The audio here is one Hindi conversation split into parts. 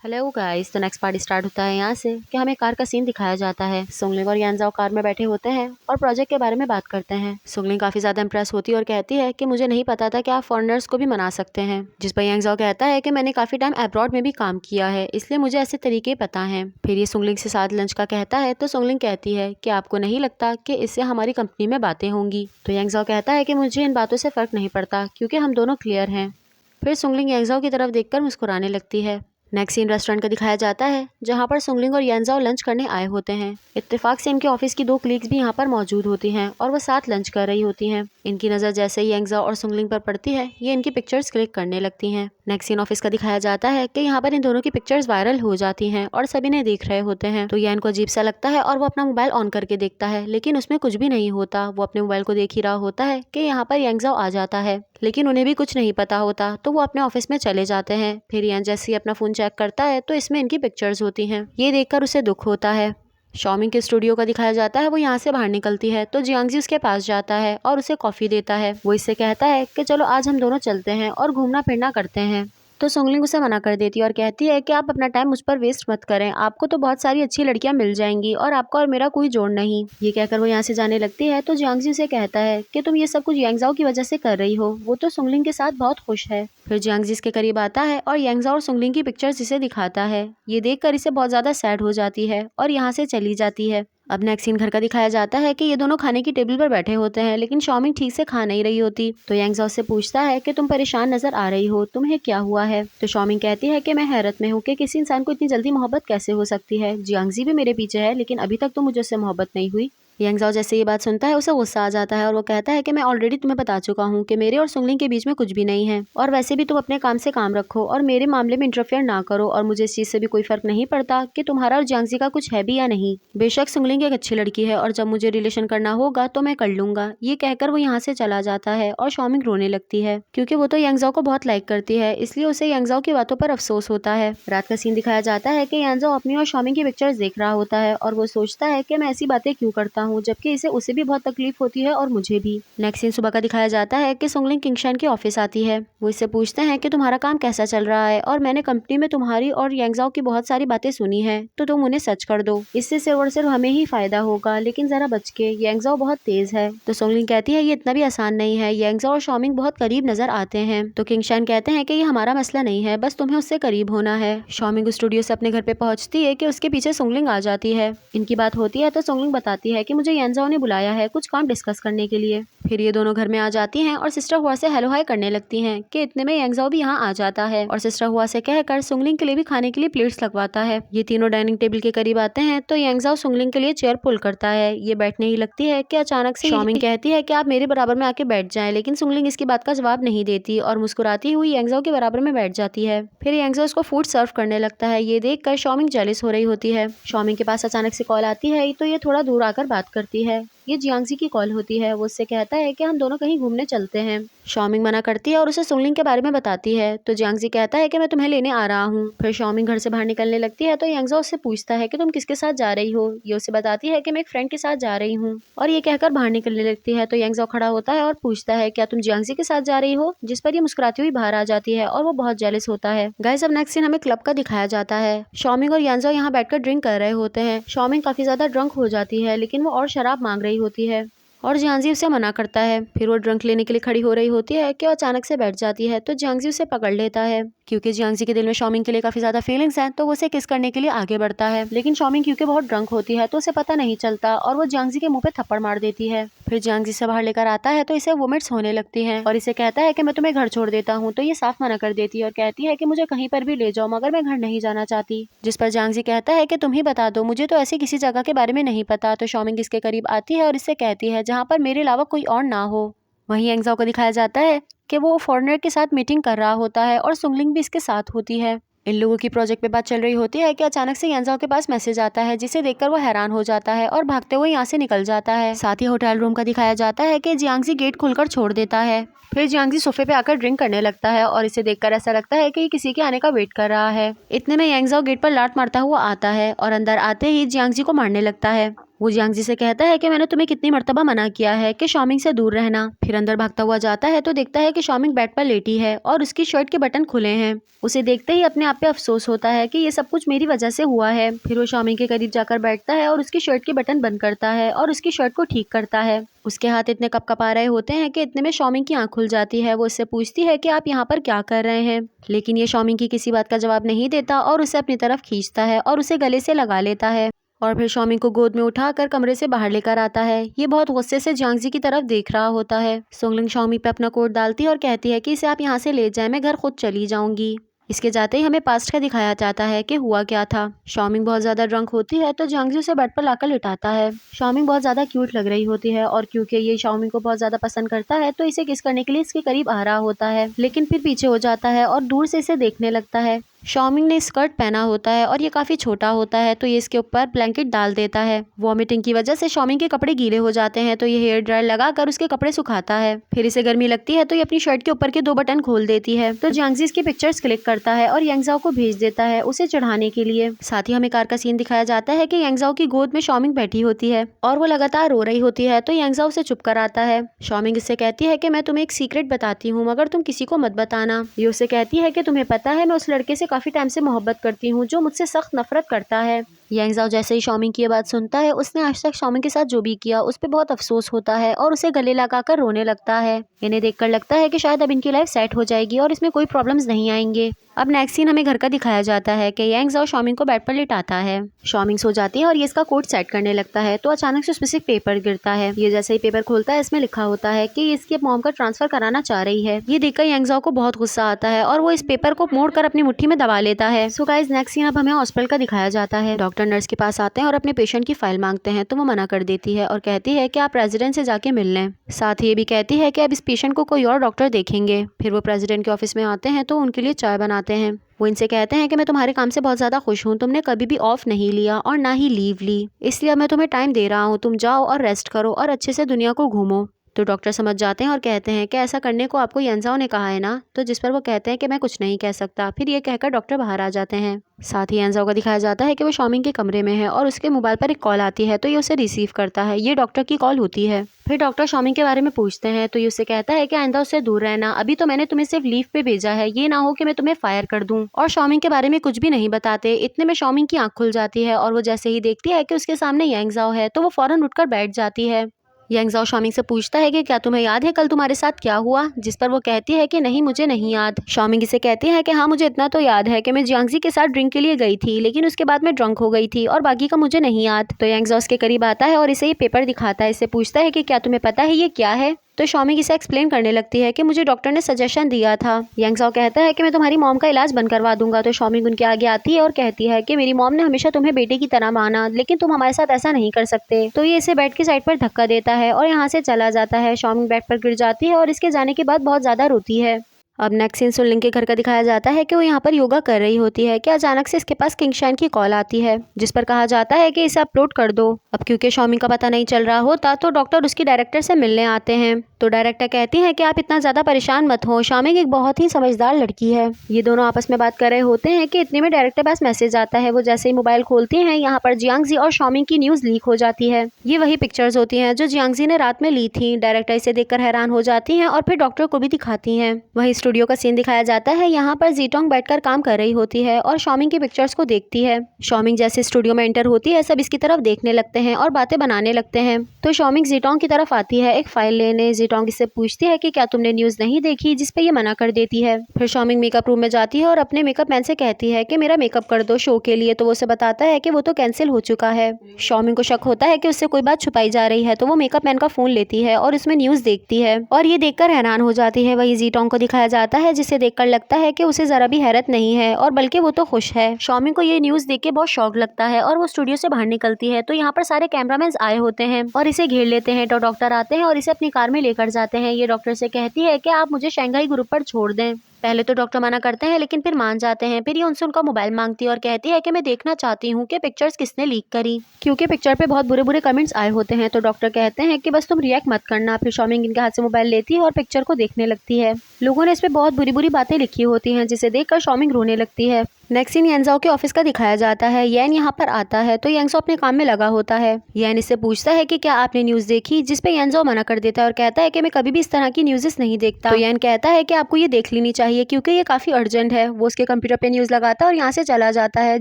Hello guys. तो नेक्स्ट पार्ट स्टार्ट होता है यहाँ से कि हमें कार का सीन दिखाया जाता है। सुंगलिंग और यानजाओ कार में बैठे होते हैं और प्रोजेक्ट के बारे में बात करते हैं। सुंगलिंग काफी ज्यादा इंप्रेस होती है और कहती है कि मुझे नहीं पता था कि आप फॉरेनर्स को भी मना सकते हैं। जिस पर यानजाओ कहता है कि मैंने काफी टाइम अब्रॉड में भी काम किया है, इसलिए मुझे ऐसे तरीके पता है। फिर ये सुंगलिंग से साथ लंच का कहता है तो सुंगलिंग कहती है कि आपको नहीं लगता कि इससे हमारी कंपनी में बातें होंगी। तो यानजाओ कहता है कि मुझे इन बातों से फर्क नहीं पड़ता क्योंकि हम दोनों क्लियर हैं। फिर सुंगलिंग यानजाओ की तरफ देखकर मुस्कुराने लगती है। नेक्स्ट सीन रेस्टोरेंट का दिखाया जाता है जहाँ पर सुंगलिंग और यानजाओ लंच करने आए होते हैं। इत्तेफाक से इनके ऑफिस की दो कलीग्स भी यहाँ पर मौजूद होती हैं और वो साथ लंच कर रही होती हैं। इनकी नज़र जैसे ही यानजाओ और सुंगलिंग पर पड़ती है ये इनकी पिक्चर्स क्लिक करने लगती हैं। नेक्स्ट सीन ऑफिस का दिखाया जाता है कि यहाँ पर इन दोनों की पिक्चर्स वायरल हो जाती हैं और सभी ने देख रहे होते हैं। तो यान को अजीब सा लगता है और वो अपना मोबाइल ऑन करके देखता है, लेकिन उसमें कुछ भी नहीं होता। वो अपने मोबाइल को देख ही रहा होता है कि यहाँ पर यानजाओ आ जाता है, लेकिन उन्हें भी कुछ नहीं पता होता। तो वो अपने ऑफिस में चले जाते हैं। फिर यान जैसे ही अपना फोन चेक करता है तो इसमें इनकी पिक्चर्स होती हैं। ये देखकर उसे दुख होता है। शॉमिंग के स्टूडियो का दिखाया जाता है। वो यहाँ से बाहर निकलती है तो जियांगजी उसके पास जाता है और उसे कॉफी देता है। वो इससे कहता है कि चलो आज हम दोनों चलते हैं और घूमना फिरना करते हैं। तो सुंगलिंग उसे मना कर देती है और कहती है कि आप अपना टाइम मुझ पर वेस्ट मत करें, आपको तो बहुत सारी अच्छी लड़कियां मिल जाएंगी और आपका और मेरा कोई जोड़ नहीं। ये कहकर वो यहाँ से जाने लगती है तो जियांगजी उसे कहता है कि तुम ये सब कुछ यांगजाओ की वजह से कर रही हो, वो तो सुंगलिंग के साथ बहुत खुश है। फिर जियांगजी इसके करीब आता है और यांगजाओ और सुंगलिंग की पिक्चर्स इसे दिखाता है। ये देखकर इसे बहुत ज्यादा सैड हो जाती है और यहाँ से चली जाती है। अब नेक्स्ट सीन घर का दिखाया जाता है कि ये दोनों खाने की टेबल पर बैठे होते हैं, लेकिन शॉमिंग ठीक से खा नहीं रही होती। तो यांगजाओ से पूछता है कि तुम परेशान नजर आ रही हो, तुम्हें क्या हुआ है। तो शॉमिंग कहती है कि मैं हैरत में हूँ कि किसी इंसान को इतनी जल्दी मोहब्बत कैसे हो सकती है। जियांगजी भी मेरे पीछे है, लेकिन अभी तक तो मुझे उससे मोहब्बत नहीं हुई। यांगजाओ जैसे ये बात सुनता है उसे गुस्सा आ जाता है और वो कहता है कि मैं ऑलरेडी तुम्हें बता चुका हूँ कि मेरे और सुंगलिंग के बीच में कुछ भी नहीं है, और वैसे भी तुम अपने काम से काम रखो और मेरे मामले में इंटरफेयर ना करो, और मुझे इस चीज से भी कोई फर्क नहीं पड़ता कि तुम्हारा और जियांगजी का कुछ है भी या नहीं। बेशक सुंगलिंग एक अच्छी लड़की है और जब मुझे रिलेशन करना होगा तो मैं कर लूंगा। ये कहकर वो यहाँ से चला जाता है और शॉमिंग रोने लगती है क्योंकि वो तो यांगजाओ को बहुत लाइक करती है, इसलिए उसे यांगजाओ की बातों पर अफसोस होता है। रात का सीन दिखाया जाता है कि यांगजाओ अपनी और शॉमिंग की पिक्चर्स देख रहा होता है और वो सोचता है कि मैं ऐसी बातें क्यों करता हूँ, जबकि उसे भी बहुत तकलीफ होती है और मुझे भी। नेक्स्ट सीन सुबह का दिखाया जाता है कि सुंगलिंग किंगशान के ऑफिस आती है। वो इससे पूछते हैं कि तुम्हारा काम कैसा चल रहा है, और मैंने कंपनी में तुम्हारी और यांगजाओ की बहुत सारी बातें सुनी है, तो तुम उन्हें सच कर दो, इससे सिर्फ और सिर्फ हमें ही फायदा होगा, लेकिन जरा बच के, यांगजाओ बहुत तेज है। तो सुंगलिंग कहती है ये इतना भी आसान नहीं है, यांगजाओ और शॉमिंग बहुत करीब नजर आते हैं। तो किंगशान कहते हैं कि ये हमारा मसला नहीं है, बस तुम्हें उससे करीब होना है। शॉमिंग स्टूडियो से अपने घर पे पहुंचती है कि उसके पीछे सुंगलिंग आ जाती है। इनकी बात होती है तो सुंगलिंग बताती है कि मुझे यांगजाओ ने बुलाया है कुछ काम डिस्कस करने के लिए। फिर ये दोनों घर में आ जाती हैं और सिस्टर हुआ से हेलो हाय करने लगती हैं कि इतने में यांगजाओ भी यहाँ आ जाता है और सिस्टर हुआ से कहकर सुंगलिंग के लिए भी खाने के लिए प्लेट्स लगवाता है। ये तीनों डाइनिंग टेबल के करीब आते हैं तो यांगजाओ सुंगलिंग के लिए चेयर पुल करता है। ये बैठने ही लगती है कि अचानक से शॉमिंग कहती है कि आप मेरे बराबर में आके बैठ जाएं, लेकिन सुंगलिंग इसकी बात का जवाब नहीं देती और मुस्कुराती हुई यांगजाओ के बराबर में बैठ जाती है। फिर यांगजाओ उसको फूड सर्व करने लगता है। ये देखकर शॉमिंग जेलस हो रही होती है। शॉमिंग के पास अचानक से कॉल आती है तो ये थोड़ा दूर आकर बात करती है। ये जियांगजी की कॉल होती है। वो उससे कहता है कि हम दोनों कहीं घूमने चलते हैं। शॉमिंग मना करती है और उसे सुंगलिंग के बारे में बताती है। तो जियांगजी कहता है कि मैं तुम्हें लेने आ रहा हूँ। फिर शॉमिंग घर से बाहर निकलने लगती है तो यांगजाओ उससे पूछता है कि तुम किसके साथ जा रही हो। ये उसे बताती है कि मैं एक फ्रेंड के साथ जा रही हूँ, और ये कहकर बाहर निकलने लगती है। तो यांगजाओ खड़ा होता है और पूछता है क्या तुम जियांगजी के साथ जा रही हो, जिस पर ये मुस्कुराती हुई बाहर आ जाती है और वो बहुत जेलस होता है। गाइस अब नेक्स्ट सीन हमें क्लब का दिखाया जाता है। शॉमिंग और यांगजाओ यहाँ बैठकर ड्रिंक कर रहे होते हैं। शॉमिंग काफी ज्यादा ड्रंक हो जाती है, लेकिन वो और शराब मांग रही होती है और जियांगजी उसे मना करता है। फिर वो ड्रंक लेने के लिए खड़ी हो रही होती है कि वो अचानक से बैठ जाती है तो जियांगजी उसे पकड़ लेता है। क्योंकि जियांगजी के दिल में शॉमिंग के लिए काफी ज्यादा फीलिंग्स हैं तो वो उसे किस करने के लिए आगे बढ़ता है, लेकिन शॉमिंग क्योंकि बहुत ड्रंक होती है तो उसे पता नहीं चलता और वो जियांगजी के मुंह पे थप्पड़ मार देती है। फिर जियांगजी से बाहर लेकर आता है तो इसे वोमिट्स होने लगती हैं और इसे कहता है कि मैं तुम्हें घर छोड़ देता हूँ। तो ये साफ मना कर देती है और कहती है कि मुझे कहीं पर भी ले जाओ, मगर मैं घर नहीं जाना चाहती। जिस पर जियांगजी कहता है कि तुम ही बता दो, मुझे तो ऐसी किसी जगह के बारे में नहीं पता। तो शॉमिंग इसके करीब आती है और इससे कहती है जहाँ पर मेरे अलावा कोई और ना हो। वहीं यांगजाओ को दिखाया जाता है कि वो फॉरेनर के साथ मीटिंग कर रहा होता है और सुंगलिंग भी इसके साथ होती है। इन लोगों की प्रोजेक्ट पे बात चल रही होती है कि अचानक से यांगजाओ के पास मैसेज आता है, जिसे देखकर वो हैरान हो जाता है और भागते हुए यहाँ से निकल जाता है। साथ ही होटल रूम का दिखाया जाता है कि जियांगजी गेट खोलकर छोड़ देता है। फिर जियांगजी सोफे पे आकर ड्रिंक करने लगता है और इसे देखकर ऐसा लगता है कि किसी के आने का वेट कर रहा है। इतने में यांगजाओ गेट पर लात मारता हुआ आता है और अंदर आते ही जियांगजी को मारने लगता है। वो जियांगजी से कहता है कि मैंने तुम्हें कितनी मर्तबा मना किया है कि शॉमिंग से दूर रहना। फिर अंदर भागता हुआ जाता है तो देखता है कि शॉमिंग बेड पर लेटी है और उसकी शर्ट के बटन खुले हैं। उसे देखते ही अपने आप पे अफसोस होता है कि ये सब कुछ मेरी वजह से हुआ है। फिर वो शॉमिंग के करीब जाकर बैठता है और उसकी शर्ट के बटन बंद करता है और उसकी शर्ट को ठीक करता है। उसके हाथ इतने कपकपा रहे होते हैं कि इतने में शॉमिंग की आंख खुल जाती है। वो उससे पूछती है कि आप यहाँ पर क्या कर रहे हैं, लेकिन ये शॉमिंग की किसी बात का जवाब नहीं देता और उसे अपनी तरफ खींचता है और उसे गले से लगा लेता है और फिर शॉमिंग को गोद में उठाकर कमरे से बाहर लेकर आता है। ये बहुत गुस्से से जियांगजी की तरफ देख रहा होता है। सोंगलिंग शॉमिंग पे अपना कोट डालती है और कहती है कि इसे आप यहाँ से ले जाएं, मैं घर खुद चली जाऊंगी। इसके जाते ही हमें पास्ट का दिखाया जाता है कि हुआ क्या था। शॉमिंग बहुत ज्यादा ड्रंक होती है तो जियांगजी उसे बेड पर लाकर लिटाता है। शॉमिंग बहुत ज्यादा क्यूट लग रही होती है और क्योंकि ये शॉमिंग को बहुत ज्यादा पसंद करता है तो इसे किस करने के लिए इसके करीब आ रहा होता है, लेकिन फिर पीछे हो जाता है और दूर से इसे देखने लगता है। शॉमिंग ने स्कर्ट पहना होता है और ये काफी छोटा होता है तो ये इसके ऊपर ब्लैंकेट डाल देता है। वॉमिटिंग की वजह से शॉमिंग के कपड़े गीले हो जाते हैं तो ये हेयर ड्रायर लगाकर उसके कपड़े सुखाता है। फिर इसे गर्मी लगती है तो ये अपनी शर्ट के ऊपर के 2 बटन खोल देती है। तो जियांगजी इसकी पिक्चर्स क्लिक करता है और यांगजाओ को भेज देता है उसे चढ़ाने के लिए। साथ ही हमें कार का सीन दिखाया जाता है कि यांगजाओ की गोद में शॉमिंग बैठी होती है और वो लगातार रो रही होती है तो यांगजाओ उसे चुप कराता है। शॉमिंग इससे कहती है कि मैं तुम्हें एक सीक्रेट बताती हूँ मगर तुम किसी को मत बताना। ये उसे कहती है कि तुम्हें पता है मैं उस लड़के से काफी टाइम से मोहब्बत करती हूँ जो मुझसे सख्त नफरत करता है। यांगजाओ जैसे ही शॉमिंग की ये बात सुनता है, उसने आज तक शॉमिंग के साथ जो भी किया उस पर बहुत अफसोस होता है और उसे गले लगाकर रोने लगता है। इन्हें देखकर लगता है कि शायद अब इनकी लाइफ सेट हो जाएगी और इसमें कोई प्रॉब्लम्स नहीं आएंगे। अब नेक्स्ट सीन हमें घर का दिखाया जाता है कि यांगजाओ शॉमिंग को बेड पर लिटाता है। शॉमिंग सो जाती है और ये इसका कोट सेट करने लगता है तो अचानक से उसमें से एक पेपर गिरता है। ये जैसे ही पेपर खोलता है इसमें लिखा होता है कि ये इसके मॉम का ट्रांसफर कराना चाह रही है। ये देखकर यांगजाओ को बहुत गुस्सा आता है और वो इस पेपर को मोड़कर अपनी मुट्ठी में दबा लेता है। सो गाइस नेक्स्ट सीन अब हमें हॉस्पिटल का दिखाया जाता है। डॉक्टर नर्स के पास आते हैं और अपने पेशेंट की फाइल मांगते हैं तो वो मना कर देती है और कहती है कि आप प्रेसिडेंट से जाके मिल लें। साथ ही ये भी कहती है कि अब इस पेशेंट को कोई और डॉक्टर देखेंगे। फिर वो प्रेसिडेंट के ऑफिस में आते हैं तो उनके लिए चाय बनाते हैं। वो इनसे कहते हैं कि मैं तुम्हारे काम से बहुत ज़्यादा खुश हूँ, तुमने कभी भी ऑफ नहीं लिया और ना ही लीव ली, इसलिए अब मैं तुम्हें टाइम दे रहा हूँ, तुम जाओ और रेस्ट करो और अच्छे से दुनिया को घूमो। तो डॉक्टर समझ जाते हैं और कहते हैं कि ऐसा करने को आपको यांगजाओ ने कहा है ना, तो जिस पर वो कहते हैं कि मैं कुछ नहीं कह सकता। फिर ये कहकर डॉक्टर बाहर आ जाते हैं। साथ ही यांगजाओ को दिखाया जाता है कि वो शॉमिंग के कमरे में है और उसके मोबाइल पर एक कॉल आती है तो ये उसे रिसीव करता है। ये डॉक्टर की कॉल होती है। फिर डॉक्टर शॉमिंग के बारे में पूछते हैं तो ये उसे कहता है कि आइंदा उससे दूर रहना, अभी तो मैंने तुम्हें सिर्फ लीव पे भेजा है, ये ना हो कि मैं तुम्हें फायर कर दूं। और शॉमिंग के बारे में कुछ भी नहीं बताते। इतने में शॉमिंग की आंख खुल जाती है और वो जैसे ही देखती है कि उसके सामने यांगजाओ है तो वो फौरन उठकर बैठ जाती है। यांगजाओ शॉमिंग से पूछता है कि क्या तुम्हें याद है कल तुम्हारे साथ क्या हुआ, जिस पर वो कहती है कि नहीं मुझे नहीं याद। शॉमिंग इसे कहती है कि हाँ मुझे इतना तो याद है कि मैं जियांगजी के साथ ड्रिंक के लिए गई थी, लेकिन उसके बाद मैं ड्रंक हो गई थी और बाकी का मुझे नहीं याद। तो यांगजाओ उसके करीब आता है और इसे ये पेपर दिखाता है। इससे पूछता है कि क्या तुम्हें पता है ये क्या है। तो शॉमिंग इसे एक्सप्लेन करने लगती है कि मुझे डॉक्टर ने सजेशन दिया था। यांगजाओ कहता है कि मैं तुम्हारी मॉम का इलाज बंद करवा दूंगा। तो शॉमिंग उनके आगे आती है और कहती है कि मेरी मॉम ने हमेशा तुम्हें बेटे की तरह माना, लेकिन तुम हमारे साथ ऐसा नहीं कर सकते। तो ये इसे बेड की साइड पर धक्का देता है और यहाँ से चला जाता है। शॉमिंग बेड पर गिर जाती है और इसके जाने के बाद बहुत ज्यादा रोती है। अब नेक्स्ट सीन सुनलिंग के घर का दिखाया जाता है कि वो यहाँ पर योगा कर रही होती है कि अचानक से इसके पास किंगशाइन की कॉल आती है जिस पर कहा जाता है कि इसे अपलोड कर दो। अब क्योंकि शॉमिंग का पता नहीं चल रहा होता तो डॉक्टर उसकी डायरेक्टर से मिलने आते हैं। तो डायरेक्टर कहती है कि आप इतना ज़्यादा परेशान मत हो, शॉमिंग एक बहुत ही समझदार लड़की है। ये दोनों आपस में बात कर रहे होते हैं कि इतने में डायरेक्टर पास मैसेज आता है। वो जैसे ही मोबाइल खोलती हैं यहाँ पर जियांगजी और शॉमिंग की न्यूज़ लीक हो जाती है। ये वही पिक्चर्स होती हैं जो जियांगजी ने रात में ली थी। डायरेक्टर इसे देखकर हैरान हो जाती हैं और फिर डॉक्टर को भी दिखाती हैं। वही स्टूडियो का सीन दिखाया जाता है। यहाँ पर जीटोंग बैठकर काम कर रही होती है और शॉमिंग की पिक्चर्स को देखती है। शॉमिंग जैसे स्टूडियो में एंटर होती है सब इसकी तरफ देखने लगते हैं और बातें बनाने लगते हैं। तो शॉमिंग जीटोंग की तरफ आती है एक फाइल लेने। जीटोंग इससे पूछती है कि क्या तुमने न्यूज़ नहीं देखी, जिस पे ये मना कर देती है। फिर शॉमिंग मेकअप रूम में जाती है और अपने मेकअप मैन से कहती है कि मेरा मेकअप कर दो शो के लिए। तो वो उसे बताता है कि वो तो कैंसिल हो चुका है। शॉमिंग को शक होता है कि उससे कोई बात छुपाई जा रही है तो वो मेकअप मैन का फोन लेती है और उसमें न्यूज़ देखती है और ये देखकर हैरान हो जाती है। वही जीटोंग को दिखाया जाता है जिसे देखकर लगता है कि उसे जरा भी हैरत नहीं है और बल्कि वो तो खुश है। शॉमिंग को ये न्यूज़ देख के बहुत शौक लगता है और वो स्टूडियो से बाहर निकलती है तो यहाँ पर सारे कैमरामैन आए होते हैं और इसे घेर लेते हैं। तो डॉक्टर आते हैं और इसे अपनी कार में लेकर जाते हैं। ये डॉक्टर से कहती है कि आप मुझे शंघाई ग्रुप पर छोड़ दें। पहले तो डॉक्टर मना करते हैं लेकिन फिर मान जाते हैं। फिर ये उनसे उनका मोबाइल मांगती है और कहती है कि मैं देखना चाहती हूँ कि पिक्चर्स किसने लीक करी, क्योंकि पिक्चर पे बहुत बुरे बुरे कमेंट्स आए होते हैं। तो डॉक्टर कहते हैं कि बस तुम रिएक्ट मत करना। फिर शॉमिंग इनके हाथ से मोबाइल लेती है और पिक्चर को देखने लगती है। लोगों ने इस पे बहुत बुरी बुरी बातें लिखी होती हैं, जिसे देखकर शॉमिंग रोने लगती है। नेक्स्ट सीन येंजाओ के ऑफिस का दिखाया जाता है। येन यहाँ पर आता है तो येंजाओ अपने काम में लगा होता है। येन इससे पूछता है कि क्या आपने न्यूज़ देखी, जिस पे येंजाओ मना कर देता है और कहता है कि मैं कभी भी इस तरह की न्यूज़ नहीं देखता। तो येन कहता है कि आपको ये देख लेनी चाहिए क्योंकि ये काफी अर्जेंट है। वो उसके कंप्यूटर पे न्यूज़ लगाता है और यहाँ से चला जाता है।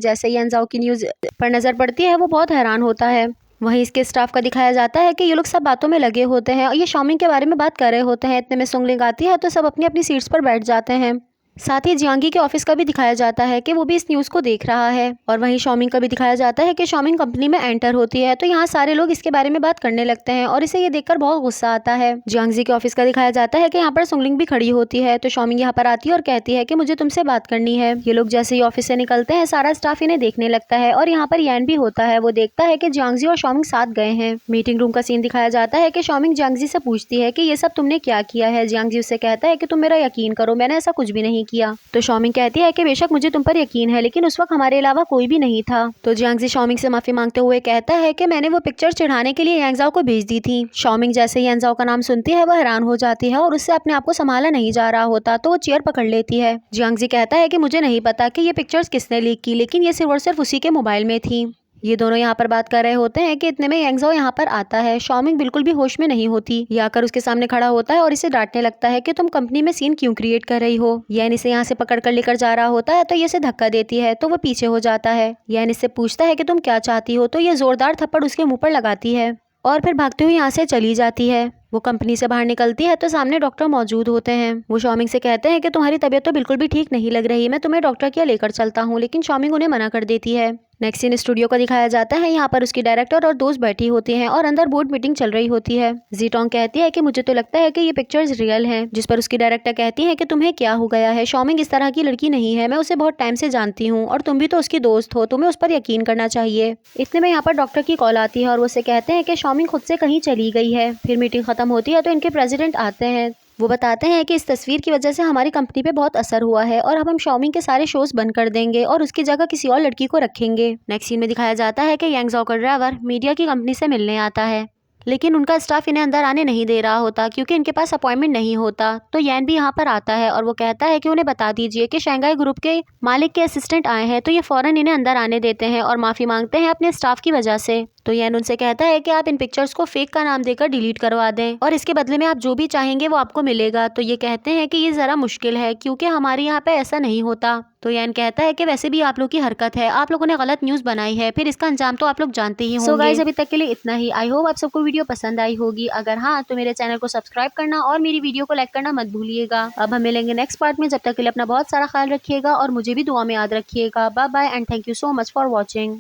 जैसे येंजाओ की न्यूज़ पर नजर पड़ती है वो बहुत हैरान होता है। वहीं इसके स्टाफ का दिखाया जाता है कि ये लोग सब बातों में लगे होते हैं और ये शॉमिंग के बारे में बात कर रहे होते हैं। इतने में सुंगलिंग आती है तो सब अपनी अपनी सीट्स पर बैठ जाते हैं। साथ ही जियांगी के ऑफिस का भी दिखाया जाता है कि वो भी इस न्यूज़ को देख रहा है। और वहीं शॉमिंग का भी दिखाया जाता है कि शॉमिंग कंपनी में एंटर होती है तो यहाँ सारे लोग इसके बारे में बात करने लगते हैं और इसे ये देखकर बहुत गुस्सा आता है। जियांगी के ऑफिस का दिखाया जाता है कि यहाँ पर सुंगलिंग भी खड़ी होती है तो शॉमिंग यहाँ पर आती है और कहती है कि मुझे तुमसे बात करनी है। ये लोग जैसे ही ऑफिस से निकलते हैं सारा स्टाफ इन्हें देखने लगता है और यहाँ पर यान भी होता है। वो देखता है कि जियांगी और शॉमिंग साथ गए हैं। मीटिंग रूम का सीन दिखाया जाता है कि शॉमिंग जियांगी से पूछती है कि ये सब तुमने क्या किया है। जियांगी उससे कहता है कि तुम मेरा यकीन करो, मैंने ऐसा कुछ भी नहीं किया। तो शॉमिंग कहती है कि बेशक मुझे तुम पर यकीन है लेकिन उस वक्त हमारे अलावा कोई भी नहीं था। तो जियांगी शॉमिंग से माफी मांगते हुए कहता है कि मैंने वो पिक्चर चढ़ाने के लिए यांगजाओ को भेज दी थी। शॉमिंग जैसे ही यांगजाओ का नाम सुनती है वह हैरान हो जाती है और उससे अपने आप को संभाला नहीं जा रहा होता तो वो चेयर पकड़ लेती है। जियांगी कहता है कि मुझे नहीं पता कि ये पिक्चर्स किसने लीक की, लेकिन ये सिर्फ और सिर्फ उसी के मोबाइल में थी। ये दोनों यहाँ पर बात कर रहे होते हैं कि इतने में यांगजाओ यहाँ पर आता है। शॉमिंग बिल्कुल भी होश में नहीं होती। ये आकर उसके सामने खड़ा होता है और इसे डांटने लगता है कि तुम कंपनी में सीन क्यों क्रिएट कर रही हो। यैन इसे यहाँ से पकड़कर लेकर जा रहा होता है तो ये इसे धक्का देती है तो वो पीछे हो जाता है। यैन इससे पूछता है कि तुम क्या चाहती हो तो ये जोरदार थप्पड़ उसके मुंह पर लगाती है और फिर भागते हुए यहाँ से चली जाती है। वो कंपनी से बाहर निकलती है तो सामने डॉक्टर मौजूद होते हैं। वो शॉमिंग से कहते हैं कि तुम्हारी तबीयत तो बिल्कुल भी ठीक नहीं लग रही, मैं तुम्हें डॉक्टर के यहाँ लेकर चलता हूँ, लेकिन शॉमिंग उन्हें मना कर देती है। नेक्स्ट सीन स्टूडियो का दिखाया जाता है। यहाँ पर उसकी डायरेक्टर और दोस्त बैठी होती हैं और अंदर बोर्ड मीटिंग चल रही होती है। जीटोंग कहती है कि मुझे तो लगता है कि ये पिक्चर्स रियल हैं, जिस पर उसकी डायरेक्टर कहती है कि तुम्हें क्या हो गया है, शॉमिंग इस तरह की लड़की नहीं है, मैं उसे बहुत टाइम से जानती हूँ और तुम भी तो उसकी दोस्त हो, तुम्हें उस पर यकीन करना चाहिए। इतने में यहाँ पर डॉक्टर की कॉल आती है और वो उसे कहते हैं कि शॉमिंग खुद से कहीं चली गई है। फिर मीटिंग खत्म होती है तो इनके प्रेसिडेंट आते हैं। वो बताते हैं कि इस तस्वीर की वजह से हमारी कंपनी पे बहुत असर हुआ है और अब हम शॉमिंग के सारे शोज बंद कर देंगे और उसकी जगह किसी और लड़की को रखेंगे। नेक्स्ट सीन में दिखाया जाता है कि यांगजाओ का ड्राइवर मीडिया की कंपनी से मिलने आता है, लेकिन उनका स्टाफ इन्हें अंदर आने नहीं दे रहा होता क्योंकि इनके पास अपॉइंटमेंट नहीं होता। तो यैन भी यहाँ पर आता है और वो कहता है कि उन्हें बता दीजिए कि शंघाई ग्रुप के मालिक के असिस्टेंट आए हैं। तो ये फौरन इन्हें अंदर आने देते हैं और माफ़ी मांगते हैं अपने स्टाफ की वजह से। तो यैन उनसे कहता है कि आप इन पिक्चर्स को फेक का नाम देकर डिलीट करवा दें और इसके बदले में आप जो भी चाहेंगे वो आपको मिलेगा। तो ये कहते हैं कि ये ज़रा मुश्किल है क्योंकि हमारे यहाँ पे ऐसा नहीं होता। तो यैन कहता है कि वैसे भी आप लोग की हरकत है, आप लोगों ने गलत न्यूज़ बनाई है, फिर इसका अंजाम तो आप लोग जानते ही होंगे। सो गाइस, अभी तक के लिए इतना ही। आई होप आप सबको वीडियो पसंद आई होगी। अगर हाँ तो मेरे चैनल को सब्सक्राइब करना और मेरी वीडियो को लाइक करना मत भूलिएगा। अब हम मिलेंगे नेक्स्ट पार्ट में, जब तक के लिए अपना बहुत सारा ख्याल रखिएगा और मुझे भी दुआ में याद रखिएगा। Bye bye and thank you so much for watching.